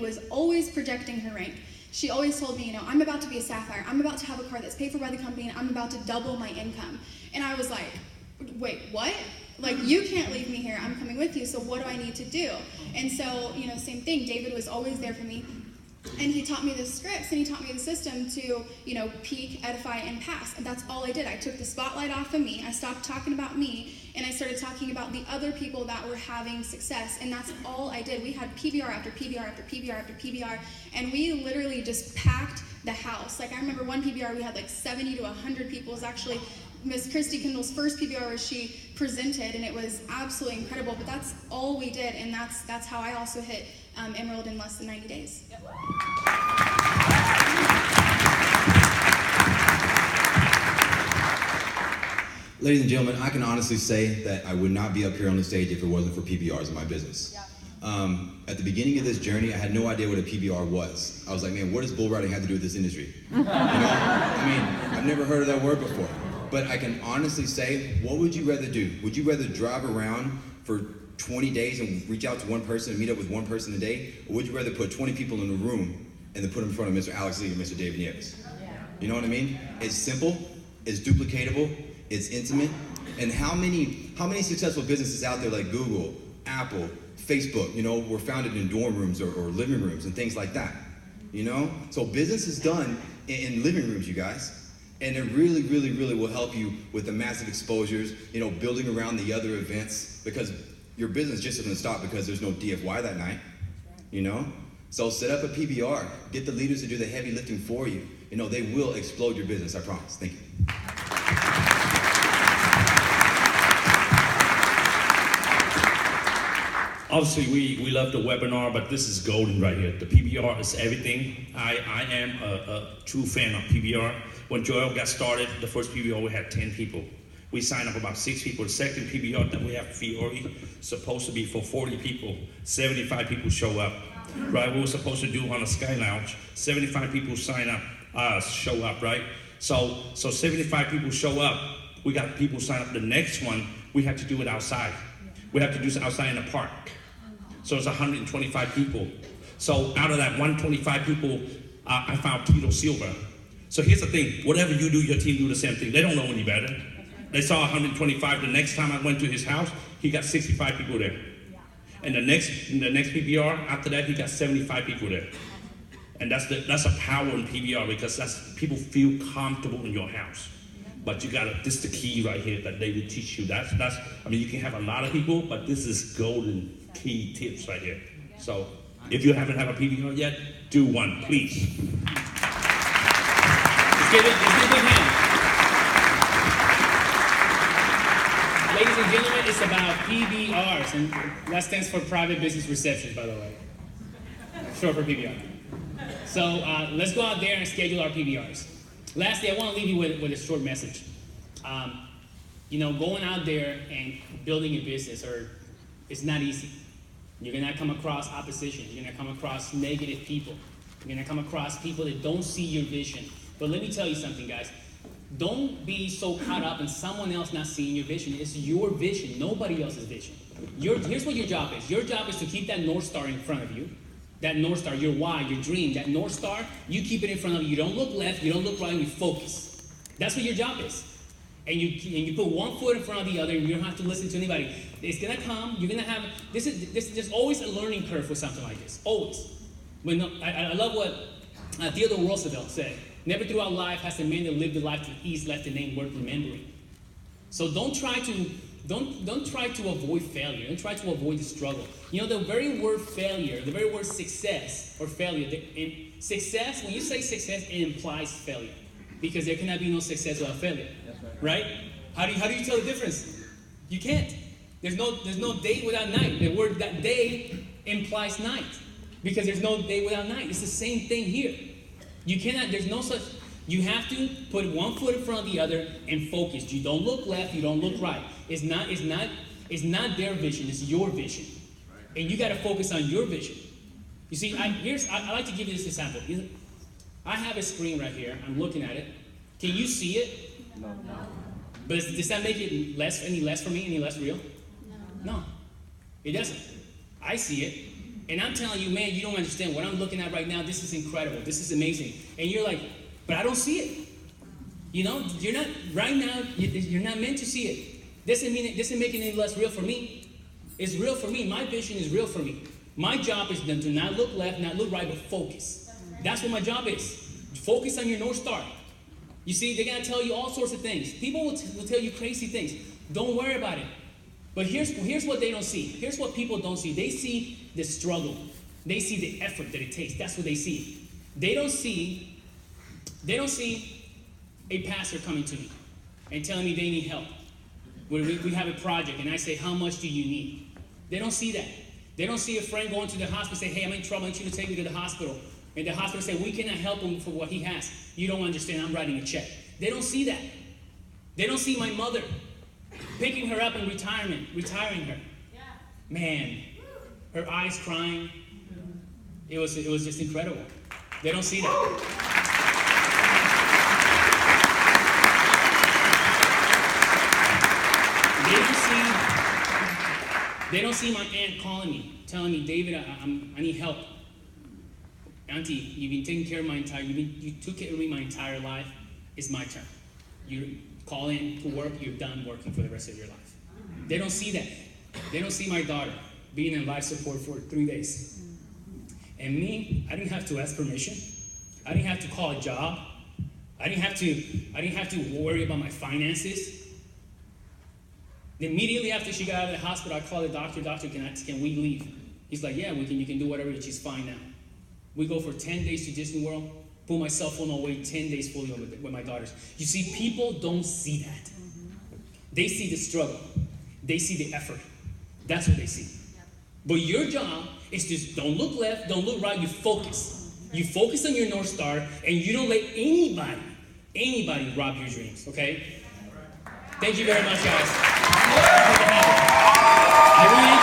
was always projecting her rank. She always told me, I'm about to be a sapphire. I'm about to have a car that's paid for by the company, and I'm about to double my income. And I was like, wait, what? Like, you can't leave me here. I'm coming with you, so what do I need to do? And so, same thing. David was always there for me. And he taught me the scripts, and he taught me the system to, peak, edify, and pass. And that's all I did. I took the spotlight off of me. I stopped talking about me, and I started talking about the other people that were having success. And that's all I did. We had PBR after PBR after PBR after PBR, and we literally just packed the house. Like, I remember one PBR, we had like 70 to 100 people. It was actually Miss Christy Kendall's first PBR where she presented, and it was absolutely incredible. But that's all we did, and that's how I also hit Emerald in less than 90 days. Yep. Ladies and gentlemen, I can honestly say that I would not be up here on the stage if it wasn't for PBRs in my business. Yep. At the beginning of this journey, I had no idea what a PBR was. I was like, man, what does bull riding have to do with this industry? I've never heard of that word before. But I can honestly say, what would you rather do? Would you rather drive around for 20 days and reach out to one person and meet up with one person a day? Or would you rather put 20 people in a room and then put them in front of Mr. Alex Lee or Mr. David Nieves? Yeah. You know what I mean? It's simple, it's duplicatable, it's intimate. And how many successful businesses out there like Google, Apple, Facebook, were founded in dorm rooms or living rooms and things like that, So business is done in living rooms, you guys. And it really, really, really will help you with the massive exposures, building around the other events, because your business just doesn't stop because there's no DFY that night, So set up a PBR, get the leaders to do the heavy lifting for you. They will explode your business, I promise. Thank you. Obviously, we love the webinar, but this is golden right here. The PBR is everything. I am a true fan of PBR. When Joel got started, the first PBR, we had 10 people. We signed up about 6 people. The second PBR that we have Fiore, supposed to be for 40 people. 75 people show up, right? We were supposed to do on a Sky Lounge. 75 people sign up, show up, right? So 75 people show up. We got people sign up. The next one, we have to do it outside. We have to do it outside in the park. So it's 125 people. So out of that 125 people, I found Tito Silva. So here's the thing, whatever you do, your team do the same thing. They don't know any better. They saw 125. The next time I went to his house, he got 65 people there. And the next PBR, after that, he got 75 people there. And that's a power in PBR, because people feel comfortable in your house. But you gotta, this is the key right here that they will teach you. You can have a lot of people, but this is golden key tips right here. So if you haven't had a PBR yet, do one, please. Let's give it a big hand. Ladies and gentlemen, it's about PBRs, and that stands for Private Business Receptions, by the way. Short for PBR. So let's go out there and schedule our PBRs. Lastly, I want to leave you with a short message. Going out there and building a business, it's not easy. You're going to come across opposition. You're going to come across negative people. You're going to come across people that don't see your vision. But let me tell you something, guys. Don't be so caught up in someone else not seeing your vision. It's your vision, nobody else's vision. Here's what your job is. Your job is to keep that North Star in front of you. That North Star, your why, your dream, that North Star, you keep it in front of you. You don't look left, you don't look right, you focus. That's what your job is. And you put one foot in front of the other, and you don't have to listen to anybody. It's gonna come, you're gonna have, there's always a learning curve with something like this, always. I love what Theodore Roosevelt said. Never throughout life has a man that lived a life to the east left a name worth remembering. So don't try to avoid failure. Don't try to avoid the struggle. The very word failure, the very word success or failure, success, when you say success, it implies failure. Because there cannot be no success without failure. That's right. How do you tell the difference? You can't. There's no day without night. The word that day implies night. Because there's no day without night. It's the same thing here. You cannot, there's no such, you have to put one foot in front of the other and focus. You don't look left, you don't look right. It's not their vision, it's your vision. And you gotta focus on your vision. You see, I like to give you this example. I have a screen right here, I'm looking at it. Can you see it? No. But does that make it any less for me, any less real? No. It doesn't. I see it. And I'm telling you, man, you don't understand what I'm looking at right now. This is incredible. This is amazing. And you're like, but I don't see it. You know, you're not, right now, you're not meant to see it. Doesn't make it any less real for me. It's real for me. My vision is real for me. My job is to not look left, not look right, but focus. That's what my job is. Focus on your North Star. You see, they're going to tell you all sorts of things. People will tell you crazy things. Don't worry about it. But here's what they don't see. Here's what people don't see. They see the struggle. They see the effort that it takes. That's what they see. They don't see a pastor coming to me and telling me they need help. We have a project and I say, how much do you need? They don't see that. They don't see a friend going to the hospital and say, hey, I'm in trouble, I want you to take me to the hospital. And the hospital say, we cannot help him for what he has. You don't understand, I'm writing a check. They don't see that. They don't see my mother picking her up in retirement, retiring her. Yeah. Man, her eyes crying. It was just incredible. They don't see that. They don't see my aunt calling me, telling me, David, I need help. Auntie, you've been taking care of you took care of me my entire life. It's my turn. You call in to work, you're done working for the rest of your life. They don't see that. They don't see my daughter being in life support for 3 days. And me, I didn't have to ask permission. I didn't have to call a job. I didn't have to worry about my finances. Immediately after she got out of the hospital, I called the doctor. Doctor, can we leave? He's like, yeah, you can do whatever. She's fine now. We go for 10 days to Disney World. Put my cell phone away, 10 days fully with my daughters. You see, people don't see that. They see the struggle. They see the effort. That's what they see. But your job is just don't look left, don't look right. You focus. You focus on your North Star, and you don't let anybody rob your dreams, okay? Thank you very much, guys. I really